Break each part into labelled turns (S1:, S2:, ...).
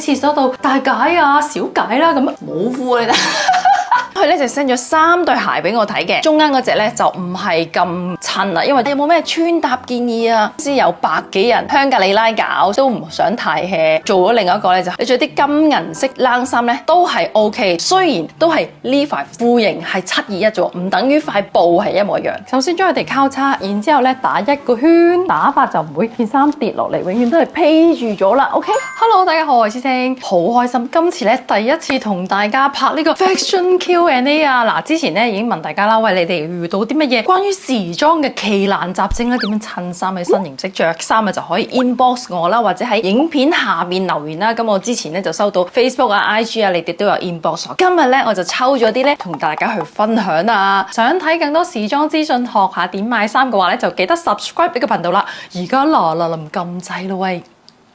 S1: 廁所度大解啊、小解啦，咁冇褲你睇。佢咧就 send 咗3對鞋俾我睇嘅，中間嗰隻咧就唔係咁襯啦，因為有冇咩穿搭建議啊？先有百幾人香格里拉搞，都唔想太 hea。做咗另一個咧就你着啲金銀色冷衫咧都係 OK， 雖然都係呢塊褲型係721啫，唔等於塊布係一模一樣。首先將佢哋交叉，然之後咧打一個圈，打法就唔會件衫跌落嚟，永遠都係披住咗啦。OK，Hello， 大家好，我係思清，好開心，今次咧第一次同大家拍呢個 Fashion Q&A 啊！嗱，之前咧已經問大家啦，喂，你哋遇到啲乜嘢關於時裝嘅奇難雜症咧？點樣襯衫喺新形式着衫啊？就可以 inbox 我啦，或者喺影片下面留言啦。咁我之前咧就收到 Facebook 啊、IG 啊，你哋都有 inbox 我。今日咧我就抽咗啲咧同大家去分享啊！想睇更多時裝資訊，學下點買衫嘅話咧，就記得 subscribe 呢個頻道啦。而家嗱臨撳掣咯喂！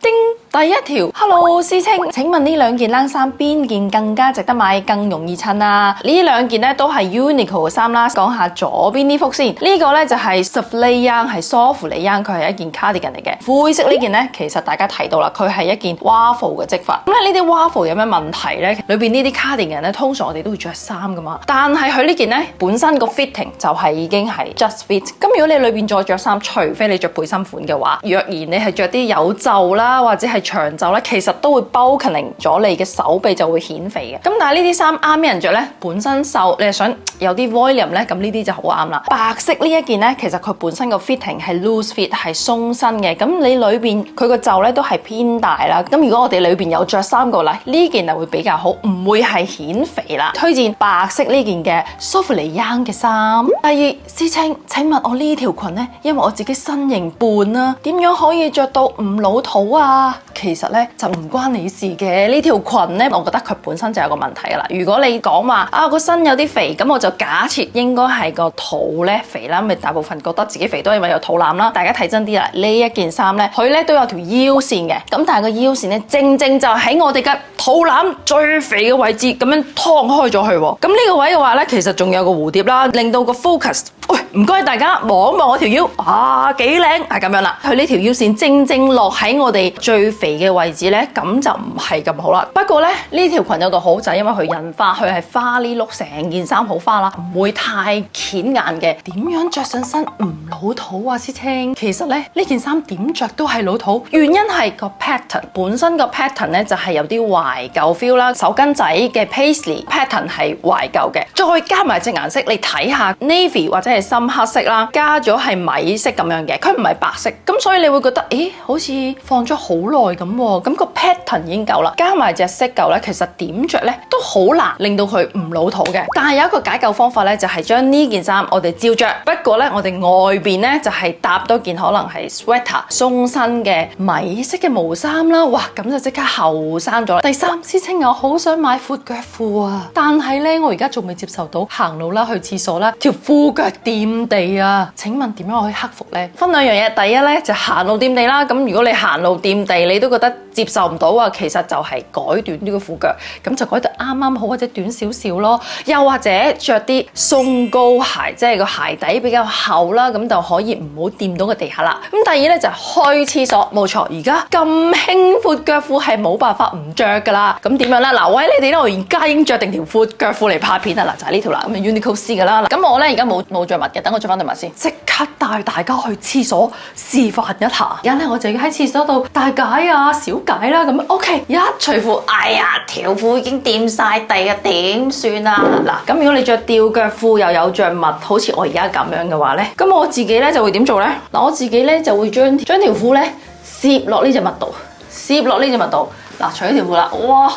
S1: 叮，第一條 ，Hello 思清，請問呢兩件冷衫邊件更加值得買，更容易襯啊？呢兩件咧都係 Uniqlo 嘅衫啦。講下左邊呢幅先，呢個咧就係 Soufflé Young， 係梳芙莉缨，佢係一件 cardigan 嚟嘅。灰色呢件咧，其實大家睇到啦，佢係一件 waffle 嘅織法。咁咧呢啲 waffle 有咩問題咧？裏邊呢啲 cardigan 咧，通常我哋都會着衫噶嘛，但係佢呢件咧本身個 fitting 就係已經係 just fit。咁如果你裏邊再着衫，除非你着背心款嘅話，若然你係着啲有袖啦，或者係長袖咧，其實都會 bulking 咗你嘅手臂，就會顯肥嘅。咁但係呢啲衫啱咩人着咧？本身瘦，你係想有啲 volume 咧，咁呢啲就好啱啦。白色呢一件咧，其實佢本身個 fitting 係 loose fit， 係鬆身嘅。咁你裏邊佢個袖咧都係偏大啦。咁如果我哋裏邊有着衫嘅話，呢件就會比較好，唔會係顯肥啦。推薦白色呢件嘅梳芙莉缨嘅衫。第二，思清，請問我呢條裙咧，因為我自己身形胖啦，點樣可以着到唔老土啊？其實咧就唔關你事嘅，呢條裙咧，我覺得佢本身就有個問題啦。如果你講話啊個身有啲肥，咁我就假設應該係個肚咧肥啦，咪大部分覺得自己肥都係因為有肚腩啦。大家睇真啲啦，呢一件衫咧，佢咧都有條腰線嘅，咁但係個腰線咧正正就喺我哋嘅肚腩最肥嘅位置咁樣劏開咗去。咁呢個位嘅話咧，其實仲有個蝴蝶啦，令到個 focus。喂，唔該大家望一望我條腰，啊幾靚，係咁樣啦。佢呢條腰線正正落喺我哋最肥嘅位置咧，咁就唔係咁好啦。不過咧呢條裙有個好就係因為佢印花，佢係花呢碌，成件衫好花啦，唔會太顯眼嘅。點樣着上身唔老土啊？思清，其實咧呢件衫點着都係老土，原因係個 pattern 本身個 pattern 咧就係有啲懷舊 feel 啦，手巾仔嘅 paisley pattern 係懷舊嘅，再加埋隻顏色，你睇下 navy 或者係深黑色啦，加咗係米色咁樣嘅，佢唔係白色，咁所以你會覺得，咦，好似放咗好耐咁喎，咁個 pattern 已經夠啦，加埋隻色夠咧，其實點着咧都好難令到佢唔老土嘅。但係有一個解救方法咧，就係將呢件衫我哋照着，不過咧我哋外邊咧就係搭多件可能係 sweater 鬆身嘅米色嘅毛衫啦，哇，咁就即刻後生咗。第三，思清，我好想買闊腳褲啊，但係咧我而家仲未接受到行路啦、去廁所啦，條褲腳掂地啊，請問點樣可以克服呢？分兩樣嘢，第一咧就行路掂地啦。咁如果你行路掂地，你都覺得接受唔到啊，其實就係改短呢個褲腳，咁就改得啱啱好或者短少少咯。又或者着啲鬆高鞋，即係個鞋底比較厚啦，咁就可以唔好掂到個地下啦。咁第二咧就係去廁所，冇錯，而家咁興闊腳褲係冇辦法唔着噶啦。咁點樣咧？嗱，喂，你哋咧，我而家已經着定條闊腳褲嚟拍片啦，嗱就係呢條啦，咁 Uniqlo C 噶啦。咁我咧而家冇着襪嘅，等我着翻對襪先，即刻帶大家去廁所示範一下。而家咧我就要喺廁所度大解啊、小解啦，咁 OK， 一除褲，哎呀，條褲已經掂晒地啊，點算啊？嗱，咁如果你着吊腳褲又有着襪，好似我而家咁樣嘅話咧，咁我自己咧就會點做咧？嗱，我自己咧就會將條褲咧攝落呢隻襪度，攝落呢隻襪度。嗱，除咗條褲啦，哇，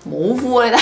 S1: 冇褲你睇。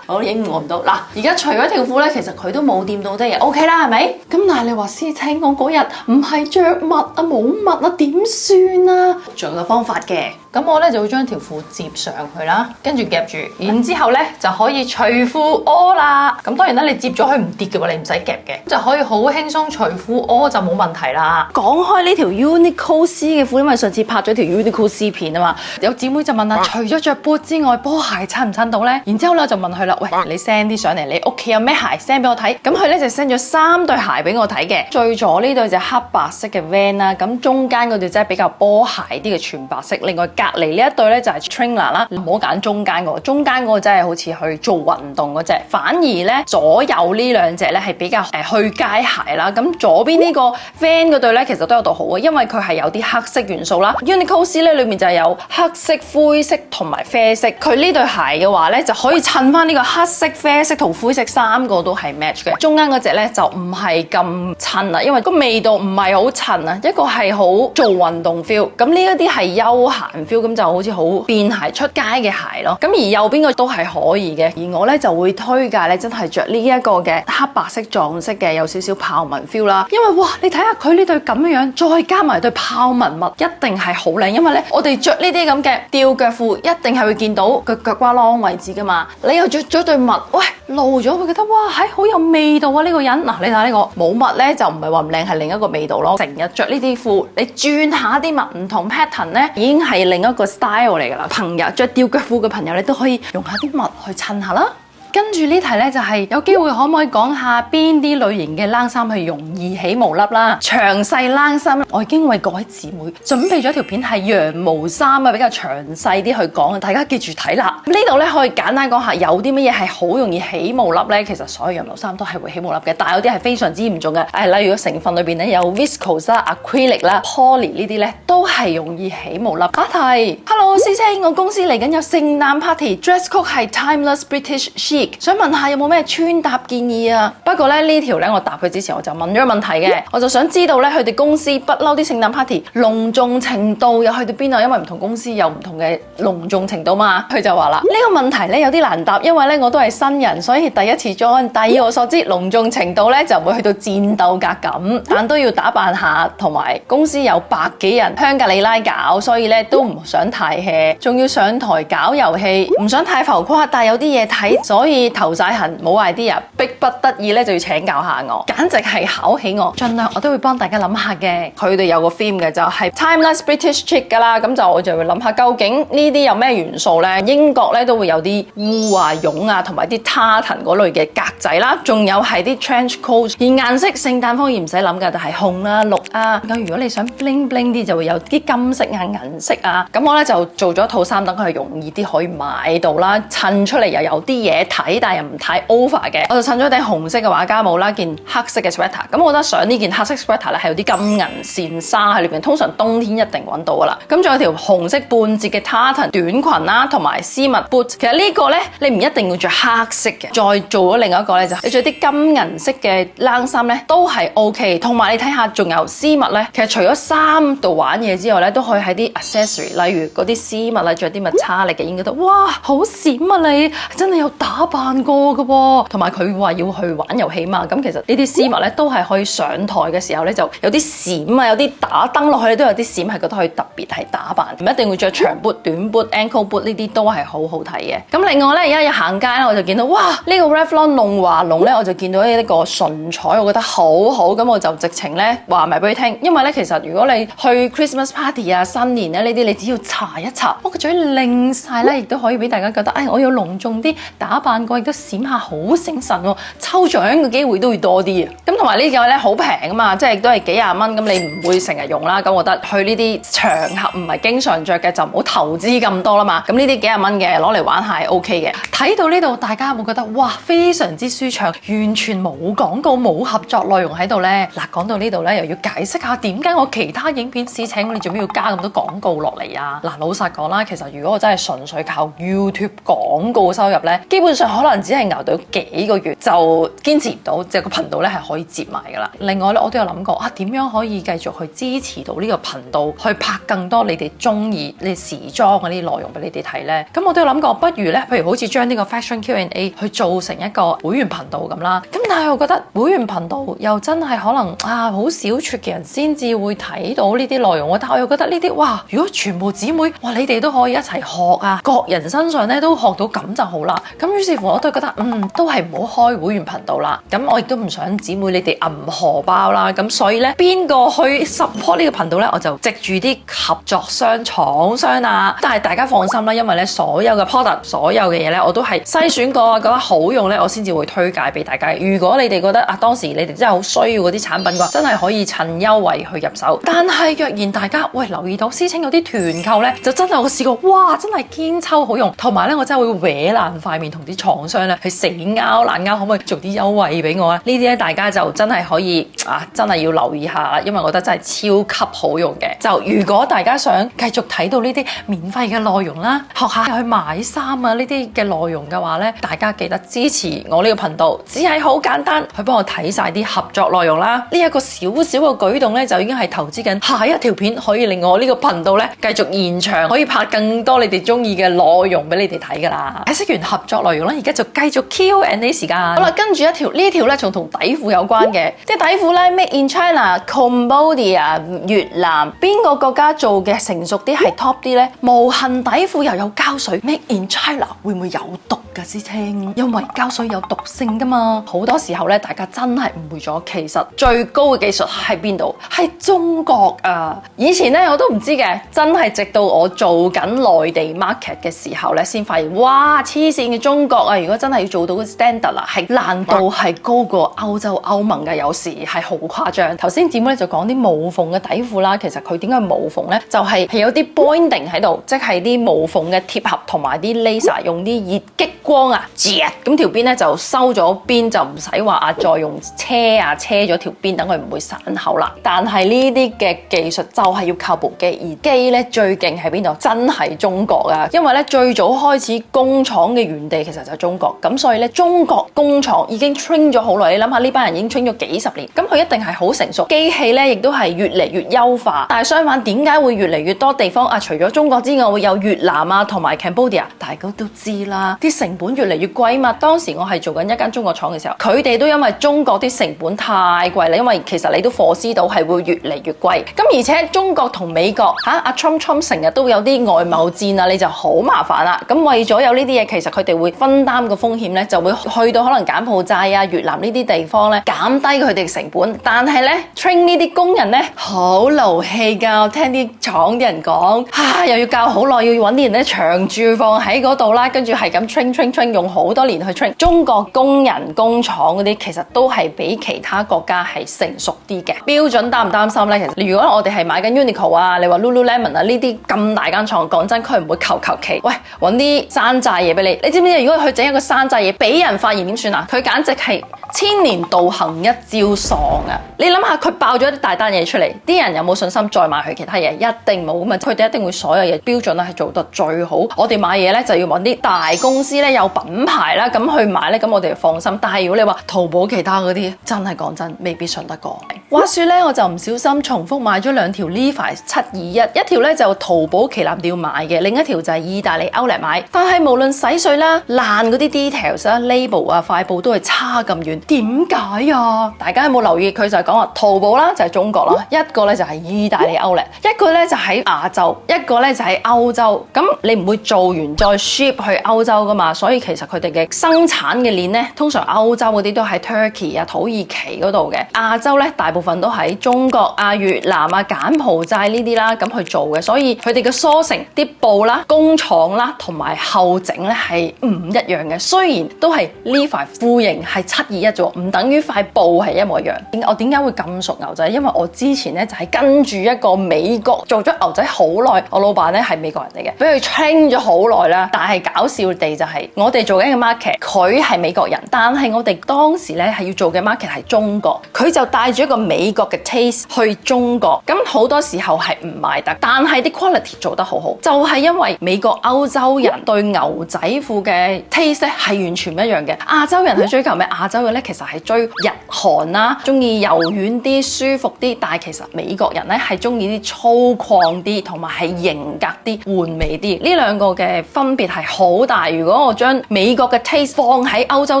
S1: 我影我唔到嗱，而家除咗條褲咧，其實佢都冇掂到啲嘢 ，OK 啦，係咪？咁但係你話思清，我嗰日唔係着襪啊，冇襪啊，點算啊？仲有個方法嘅，咁我咧就會將條褲摺上去啦，跟住夾住，然之後咧就可以除褲屙啦。咁當然啦，你摺咗佢唔跌嘅話，你唔使夾嘅，就可以好輕鬆除褲屙就冇問題啦。講開呢條 Uniqlo C 嘅褲，因為上次拍咗條 Uniqlo C 片啊嘛，有姊妹就問啦，除咗着 boot 之外，波鞋襯唔襯到咧？然之後咧就問佢啦。喂，你 send 啲上嚟，你屋企有咩鞋 send 俾我睇？咁佢咧就 send 咗3對鞋俾我睇嘅。最左呢對就黑白色嘅 Van 啦，咁中間嗰對真係比較波鞋啲嘅全白色，另外隔離呢一對咧就係 trainer 啦，唔好揀中間嗰個，中間嗰個真係好似去做運動嗰隻，反而咧左右呢兩隻咧係比較去街鞋啦。咁左邊呢個 Van 嗰對咧其實都有度好啊，因為佢係有啲黑色元素啦。Uniqlo 咧裏面就係有黑色、灰色同埋啡色，佢呢對鞋嘅話咧就可以襯翻呢個黑色、啡色同灰色三個都係 match 嘅。中間嗰隻咧就唔係咁襯啦，因為個味道唔係好襯啊，一個係好做運動 feel， 咁呢一啲係休閒 feel， 咁就好似好便鞋出街嘅鞋咯。咁而右邊個都係可以嘅，而我咧就會推介咧真係着呢一個嘅黑白色撞色嘅有少少豹紋 feel 啦，因為哇你睇下佢呢對咁樣樣，再加埋對豹紋襪，一定係好靚。因為咧我哋着呢啲咁嘅吊腳褲，一定係會見到個腳瓜啷位置噶嘛，你又着咗對襪，喂露咗會覺得哇係好有味道啊呢個人。嗱你睇下呢個冇襪咧就唔係話唔靚，係另一個味道咯。成日着呢啲褲，你轉下啲襪唔同 pattern 咧，已經係另一個 style 嚟噶啦。朋友着吊腳褲嘅朋友，你都可以用下啲襪去襯下啦。跟住呢題咧就係有機會可唔可以講下邊啲類型嘅冷衫係容易起毛粒啦？詳細冷衫我已經為各位姊妹準備咗條片係羊毛衫啊，比較詳細啲去講啊，大家記住睇啦。呢度咧可以簡單講下有啲乜嘢係好容易起毛粒咧？其實所有羊毛衫都係會起毛粒嘅，但係有啲係非常之嚴重嘅。例如成分裏邊咧有 viscose 啦、acrylic 啦、poly 呢啲咧都係容易起毛粒。下題 ，Hello 師兄，我公司嚟緊有聖誕 party，dress code 係 timeless British chic。想問下有冇咩穿搭建議啊？不過咧呢條咧我答佢之前我就問咗個問題嘅，我就想知道咧佢哋公司不嬲啲聖誕 party 隆重程度又去到邊啊？因為唔同公司有唔同嘅隆重程度嘛。佢就話啦，呢個問題咧有啲難答，因為咧我都係新人，所以第一次 join。但以我所知，隆重程度咧就唔會去到戰鬥格咁，但都要打扮下，同埋公司有百幾人香格里拉搞，所以咧都唔想太 hea， 仲要上台搞遊戲，唔想太浮誇，但有啲嘢睇，所以頭晒痕冇 idea， 逼不得已咧就要請教下我，簡直係考起我。盡量我都會幫大家諗下嘅。佢哋有個 theme 嘅就係 timeless British chic 噶啦，咁就我就會諗下究竟呢啲有咩元素咧？英國咧都會有啲烏啊、絨啊，同埋啲 tartan 嗰類嘅格仔啦，仲有係啲 trench coat。而顏色聖誕風衣唔使諗㗎，就係紅啊、綠啊。咁如果你想 bling bling 啲，就會有啲金色啊、銀色啊。咁我咧就做咗一套衫，等佢容易啲可以買到啦，襯出嚟又有啲嘢睇，但係又唔太 over 嘅。我就襯咗頂紅色嘅畫家帽啦，件黑色嘅 sweater。咁我覺得上呢件黑色 sweater 咧係有啲金銀線紗喺裏邊，通常冬天一定揾到噶啦。咁仲有條紅色半截嘅 tartan 短裙啦，同埋絲襪 boot。其實呢個咧你唔一定要着黑色嘅，再做咗另一個咧就你着啲金銀色嘅冷衫咧都係 OK。同埋你睇下仲有絲襪咧，其實除咗衫度玩嘢之外咧，都可以喺啲 accessory，例如嗰啲絲襪啦，着啲襪叉，你嘅應該覺得哇好閃啊你，真係有打扮過噶喎。同埋佢話要去玩遊戲嘛，咁其實呢啲絲襪咧都係可以上台嘅時候咧就有啲閃啊，有啲打燈落去都有啲閃，係覺得可以特別係打扮，唔一定會着長 boot、短 boot、ankle boot 呢啲都係好好睇嘅。咁另外咧而家一行街咧，我就見到哇呢個 Revlon 弄華濃咧，我就見到呢個唇彩，我覺得好好，咁我就直情咧話埋俾佢聽，因為咧其實如果你去 Christmas party 啊、新年咧呢啲，你只要搽一搽，我個嘴擰晒咧，亦都可以俾大家覺得，我要隆重啲打扮過，亦都閃下好醒神喎，抽獎嘅機會都會多啲啊！咁同埋呢個咧好平啊嘛，即係都係幾廿蚊，咁你唔會成日用啦。咁我覺得去呢啲場合唔係經常着嘅就唔好投資咁多啦嘛。咁呢啲幾廿蚊嘅攞嚟玩下係 OK 嘅。睇到呢度大家有冇覺得哇非常之舒暢，完全冇廣告冇合作內容喺度呢？嗱，講到呢度咧又要解釋下點解我其他影片試請你做咩要加咁多廣告落嚟啊？嗱，老實講啦，其實如果我真係純粹靠 YouTube 廣告收入咧，基本上可能只係熬到幾個月就堅持唔到，即係個頻道咧係可以接埋噶啦。另外咧，我都有諗過點樣可以繼續去支持到呢個頻道，去拍更多你哋中意你時裝嗰啲內容俾你哋睇咧。咁我都有諗過，不如咧，譬如好似將呢個 Fashion Q&A 去做成一個會員頻道咁啦。咁但係我覺得會員頻道又真係可能好少撮嘅人先至會睇到呢啲內容。但我又覺得呢啲哇，如果全部姊妹哇你哋都可以一齊學啊，各人身上咧都學到咁就好啦。咁於是乎我都覺得都係唔好開會員頻道啦。咁我亦都唔想姊妹你哋揞荷包啦。咁所以咧，邊個去 support 呢個頻道咧，我就藉住啲合作商、廠商啊。但係大家放心啦，因為咧所有嘅 product、所有嘅嘢咧，我都係篩選過啊，覺得好用咧，我先至會推介俾大家。如果你哋覺得當時你哋真係好需要嗰啲產品嘅話，真係可以趁優惠去入手。但係若然大家留意到思清有啲團購咧，就真係我試過，哇！真係堅抽好用，同埋咧我真係會搲爛塊面同啲廠商咧去死拗爛拗，可唔可以做啲優惠俾我啊？呢啲咧大家就真係可以真係要留意下啦，因為我覺得真係超級好用嘅。就如果大家想繼續睇到呢啲免費嘅內容啦，學下去買衫啊呢啲嘅內容嘅話咧，大家記得支持我呢個頻道，只係好簡單去幫我睇晒啲合作內容啦。呢一個小小嘅舉動咧，就已經係投資緊下一條片，可以令我呢個頻道咧繼續延長，可以拍更多你哋中意嘅內容俾你哋睇噶啦。解釋完合作內容咧，而家就繼續 Q&A 時間。好啦，跟住呢條咧仲同底褲有關嘅，啲底褲咧 Made in China、Cambodia、越南邊個國家做嘅成熟啲係 top 啲咧？無痕底褲又有膠水 ，Made in China 會唔會有毒㗎？師兄，因為膠水有毒性噶嘛。好多時候咧，大家真係誤會咗，其實最高嘅技術喺邊度？係中國啊！以前咧我都唔知嘅，真係直到我做緊內地 market 嘅時候咧，先發現哇黐線嘅中國啊！如果真係要做到個 standard 啦，係難度係高過歐洲歐盟嘅，有時係好誇張。頭先姊妹咧就講啲無縫嘅底褲啦，其實佢點解無縫咧？就係有啲 bonding 喺度，即係啲無縫嘅貼合同埋啲 laser 用啲熱激光啊，咁條邊咧就收咗邊，就唔使話再用車咗條邊，等佢唔會散口啦。但係呢啲嘅技術就係要靠部機，而機咧最勁喺邊度？真係中國啊！因為咧最早開始工廠嘅原地其實就係中國，咁所以咧中國工廠已經 train 咗好耐。你諗下呢班人已經 train 咗幾十年，咁佢一定係好成熟，機器咧亦都係越嚟越優化。但係相反，點解會越嚟越多地方除咗中國之外，會有越南啊同埋 Cambodia？大家都知啦，啲成本越嚟越貴嘛。當時我係做緊一間中國廠嘅時候，佢哋都因為中國啲成本太貴啦，因為其實你都貨知道係會越嚟越貴。咁而且中國同美國阿 Trump 成日都有啲外貿戰啊，你就好麻煩啦。咁為咗有呢啲嘢，其實佢哋會分擔個風險咧，就會去到可能柬埔寨啊、越南呢啲地方咧，減低佢哋成本。但係咧 train 呢啲工人咧好勞氣㗎，我聽啲廠啲人講，又要教好耐，要揾啲人咧長住放喺嗰度啦，跟住係咁 train 用好多年去 train。中國工人工廠嗰啲其實都係比其他國家係成熟啲嘅。標準擔唔擔心咧？其實如果我哋係買緊 Uniqlo 啊，你話 Lululemon 啊呢啲咁大間廠，講真佢唔會求其揾啲山寨嘢俾你。你知唔知如果佢整一個山寨嘢俾人發現點算啊？佢簡直係千年道行一朝喪啊！你諗下佢爆咗一啲大單嘢出嚟，啲人有冇信心再買佢其他嘢？一定冇嘛！佢哋一定會所有嘢標準咧係做得最好。我哋買嘢咧就要揾啲大公司咧有品牌啦，咁去買咧，咁我哋就放心。但係如果你話淘寶其他嗰啲，真係講真未必信得過。話說咧，我就唔小心重複買咗兩條 Levi's 721，一條咧就淘寶旗艦店買嘅，另一條就係意大利 Outlet 買。但係無論洗水啦、爛嗰啲 details 啦、label 啊、塊布都係差咁遠，點解啊？大家有冇留意佢就係講話淘寶啦，就係中國啦，一個咧就係意大利 Outlet，一個咧就喺亞洲，一個咧就喺歐洲。咁你唔會做完再 ship 去歐洲噶嘛？所以其實佢哋嘅生產嘅鏈咧，通常歐洲嗰啲都喺 Turkey 啊、土耳其嗰度嘅，亞洲咧大部分都喺中國啊、越南啊、柬埔寨呢啲啦咁去做嘅，所以佢哋嘅梳成啲布啦、工廠啦同埋後整咧係唔一樣嘅。雖然都係呢塊褲型係721啫，唔等於塊布係一模一樣。我點解會咁熟牛仔？因為我之前咧就係跟住一個美國做咗牛仔好耐，我老闆咧係美國人嚟嘅，俾佢 train 咗好耐啦。但係搞笑地就係我哋做緊嘅 market，佢係美國人，但係我哋當時咧係要做嘅 market 係中國，佢就帶住一個美國嘅 taste 去中國，咁好多時候係唔賣得，但係啲 quality 做得好好，就係因為美國歐洲人對牛仔褲嘅 taste 係完全唔一樣嘅。亞洲人去追求咩？亞洲人咧其實係追日韓啦，中意柔軟啲、舒服啲，但係其實美國人咧係中意啲粗獷啲，同埋係型格啲、玩味啲。呢兩個嘅分別係好大。如果我將美國嘅 taste 放喺歐洲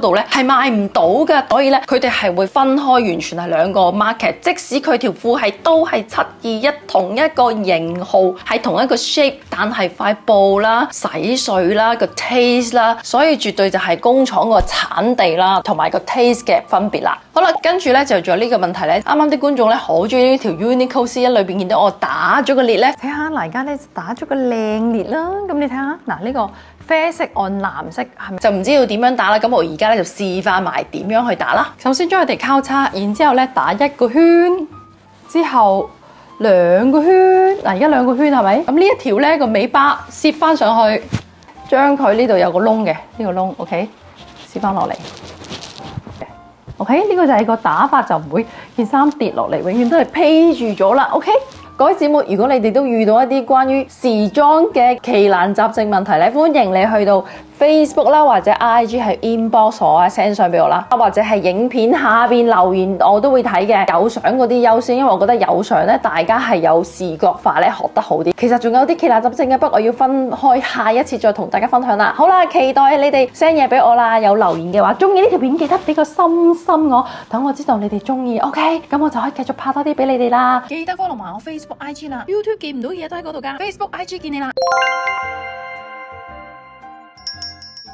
S1: 度咧，係賣唔到㗎，所以咧佢哋係會分開完全全係兩個 market。即使佢條褲係都係721同一個型號，係同一個 shape， 但係塊布啦、洗水啦、個 taste 啦，所以絕對就係工廠個產地啦，同埋個 taste 嘅分別啦。好啦，跟住咧就仲有呢個問題咧，啱啱啲觀眾咧好中意呢條 Uniqlo C1裏邊見到我打咗個裂咧，睇下嗱，而家咧打咗個靚裂啦。咁你睇下嗱，呢個啡色按藍色係咪就唔知要點樣打啦？咁我而家咧就示範埋點樣去打啦。首先將佢哋交叉，然之後咧打一個圈，之後兩個圈。嗱，而家兩個圈係咪？咁呢一條咧個尾巴攝翻上去，將佢呢度有個窿嘅，呢個窿 OK， 攝翻落嚟。OK， 呢個就係個打法，就唔會件衫跌落嚟，永遠都係披住咗啦。OK。各位姊妹，如果你哋都遇到一啲關於時裝嘅奇難雜症問題咧，歡迎你去到 Facebook 啦，或者 IG 係 inbox 我啊 send 相俾我啦，或者係影片下邊留言我都會睇嘅。有相嗰啲優先，因為我覺得有相咧，大家係有視覺化咧學得好啲。其實仲有啲奇難雜症嘅，不過我要分開下一次再同大家分享啦。好啦，期待你哋 send 嘢俾我啦，有留言嘅話，中意呢條片記得俾個心我，等我知道你哋中意。OK， 咁我就可以繼續拍多啲俾你哋啦。記得 follow 埋我 Facebook、IG 啦 ，YouTube 見唔到嘢都喺嗰度㗎，Facebook、IG 見你啦。